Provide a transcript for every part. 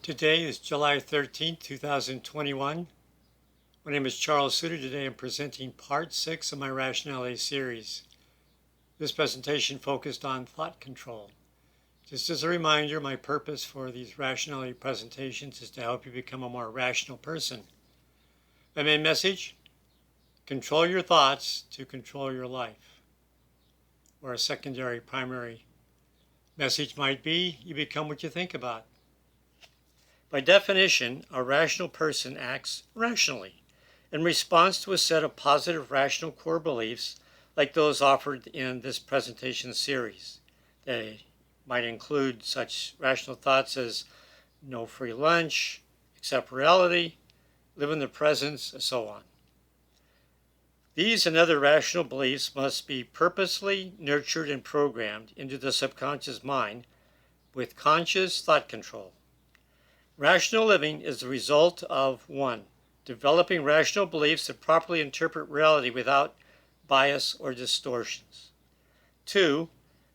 Today is July 13th, 2021. My name is Charles Suter. Today I'm presenting part 6 of my Rationality series. This presentation focused on thought control. Just as a reminder, my purpose for these Rationality presentations is to help you become a more rational person. My main message: control your thoughts to control your life. Or a secondary, primary message might be, you become what you think about. By definition, a rational person acts rationally in response to a set of positive rational core beliefs like those offered in this presentation series. They might include such rational thoughts as no free lunch, accept reality, live in the present, and so on. These and other rational beliefs must be purposely nurtured and programmed into the subconscious mind with conscious thought control. Rational living is the result of 1. Developing rational beliefs that properly interpret reality without bias or distortions. 2.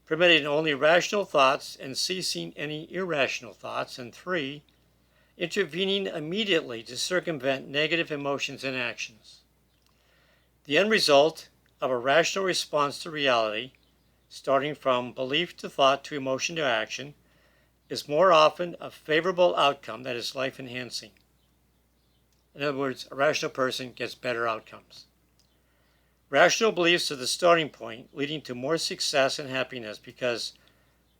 Permitting only rational thoughts and ceasing any irrational thoughts. And 3. Intervening immediately to circumvent negative emotions and actions. The end result of a rational response to reality, starting from belief to thought to emotion to action, is more often a favorable outcome that is life-enhancing. In other words, a rational person gets better outcomes. Rational beliefs are the starting point, leading to more success and happiness because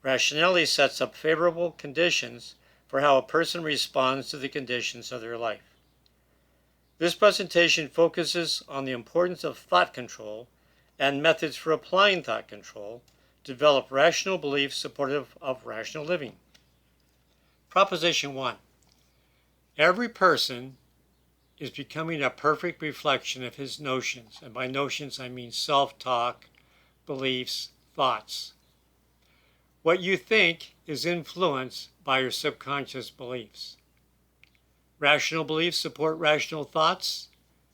rationality sets up favorable conditions for how a person responds to the conditions of their life. This presentation focuses on the importance of thought control and methods for applying thought control to develop rational beliefs supportive of rational living. Proposition 1. Every person is becoming a perfect reflection of his notions, and by notions I mean self-talk, beliefs, thoughts. What you think is influenced by your subconscious beliefs. Rational beliefs support rational thoughts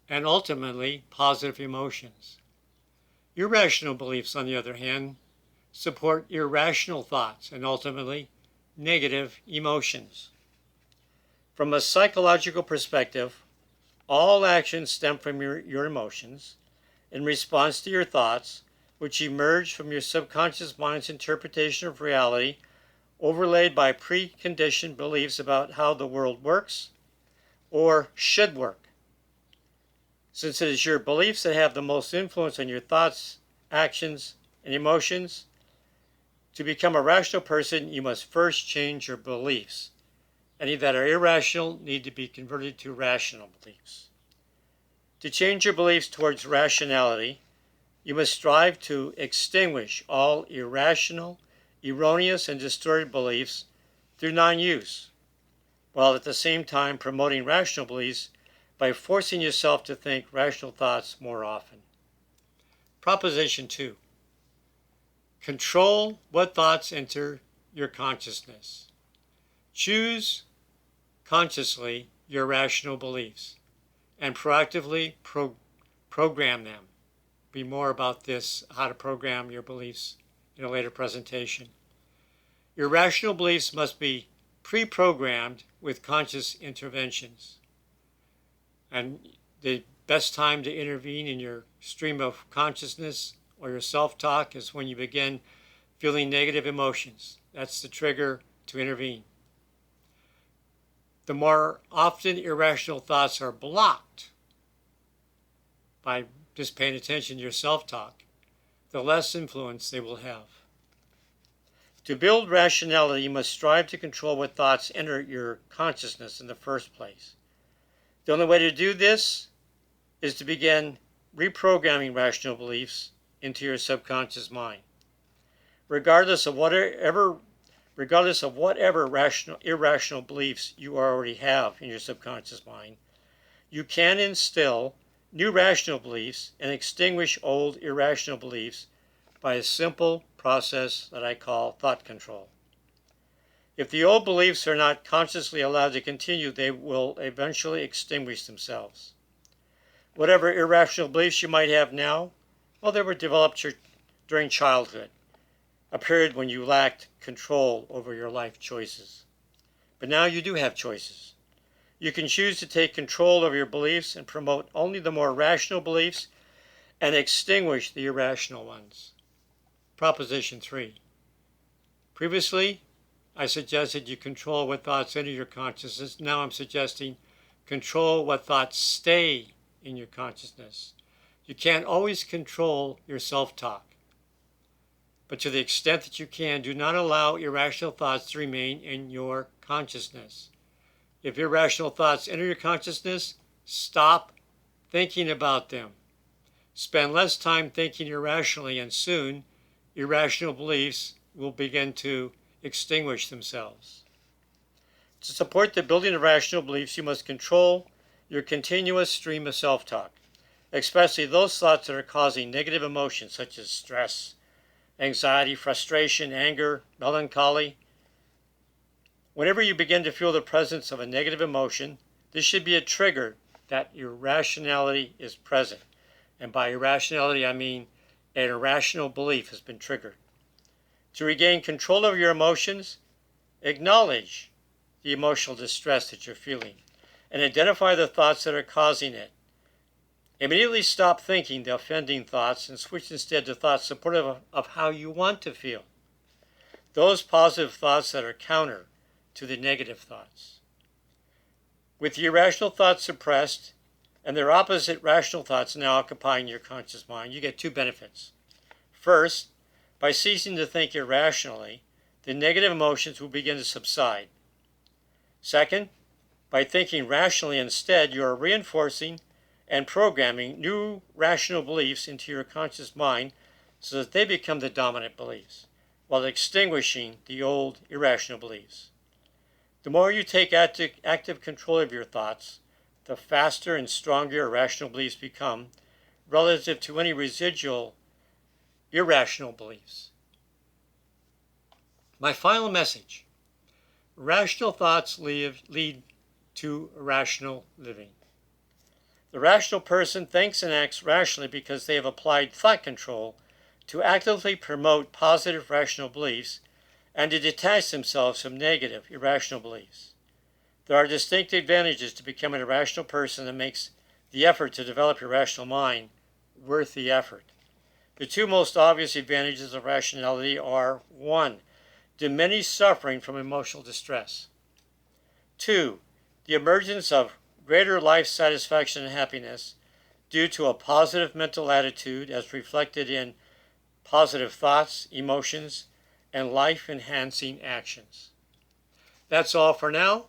and ultimately positive emotions. Irrational beliefs, on the other hand, support irrational thoughts and ultimately negative emotions. From a psychological perspective, all actions stem from your emotions in response to your thoughts, which emerge from your subconscious mind's interpretation of reality, overlaid by preconditioned beliefs about how the world works or should work. Since it is your beliefs that have the most influence on your thoughts, actions, and emotions, to become a rational person, you must first change your beliefs. Any that are irrational need to be converted to rational beliefs. To change your beliefs towards rationality, you must strive to extinguish all irrational, erroneous, and distorted beliefs through non-use, while at the same time promoting rational beliefs by forcing yourself to think rational thoughts more often. Proposition 2. Control what thoughts enter your consciousness. Choose consciously your rational beliefs and proactively program them. Be more about this, how to program your beliefs, in a later presentation. Your rational beliefs must be pre-programmed with conscious interventions. And the best time to intervene in your stream of consciousness or your self-talk is when you begin feeling negative emotions. That's the trigger to intervene. The more often irrational thoughts are blocked by just paying attention to your self-talk, the less influence they will have. To build rationality, you must strive to control what thoughts enter your consciousness in the first place. The only way to do this is to begin reprogramming rational beliefs into your subconscious mind. Regardless of whatever irrational beliefs you already have in your subconscious mind, you can instill new rational beliefs and extinguish old irrational beliefs by a simple process that I call thought control. If the old beliefs are not consciously allowed to continue, they will eventually extinguish themselves. Whatever irrational beliefs you might have now, well, they were developed during childhood, a period when you lacked control over your life choices. But now you do have choices. You can choose to take control of your beliefs and promote only the more rational beliefs and extinguish the irrational ones. Proposition 3. Previously, I suggested you control what thoughts enter your consciousness. Now I'm suggesting control what thoughts stay in your consciousness. You can't always control your self-talk, but to the extent that you can, do not allow irrational thoughts to remain in your consciousness. If irrational thoughts enter your consciousness, stop thinking about them. Spend less time thinking irrationally, and soon irrational beliefs will begin to extinguish themselves. To support the building of rational beliefs, you must control your continuous stream of self-talk, especially those thoughts that are causing negative emotions such as stress, anxiety, frustration, anger, melancholy. Whenever you begin to feel the presence of a negative emotion, this should be a trigger that irrationality is present. And by irrationality, I mean an irrational belief has been triggered. To regain control of your emotions, acknowledge the emotional distress that you're feeling and identify the thoughts that are causing it. Immediately stop thinking the offending thoughts and switch instead to thoughts supportive of how you want to feel. Those positive thoughts that are counter to the negative thoughts. With the irrational thoughts suppressed and their opposite rational thoughts now occupying your conscious mind, you get two benefits. First, by ceasing to think irrationally, the negative emotions will begin to subside. Second, by thinking rationally instead, you are reinforcing and programming new rational beliefs into your conscious mind so that they become the dominant beliefs, while extinguishing the old irrational beliefs. The more you take active control of your thoughts, the faster and stronger your rational beliefs become relative to any residual irrational beliefs. My final message: rational thoughts lead to rational living. The rational person thinks and acts rationally because they have applied thought control to actively promote positive rational beliefs and to detach themselves from negative irrational beliefs. There are distinct advantages to becoming a rational person that makes the effort to develop your rational mind worth the effort. The two most obvious advantages of rationality are: 1. Diminish suffering from emotional distress. 2. The emergence of greater life satisfaction and happiness due to a positive mental attitude as reflected in positive thoughts, emotions, and life-enhancing actions. That's all for now.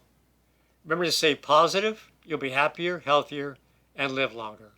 Remember to stay positive. You'll be happier, healthier, and live longer.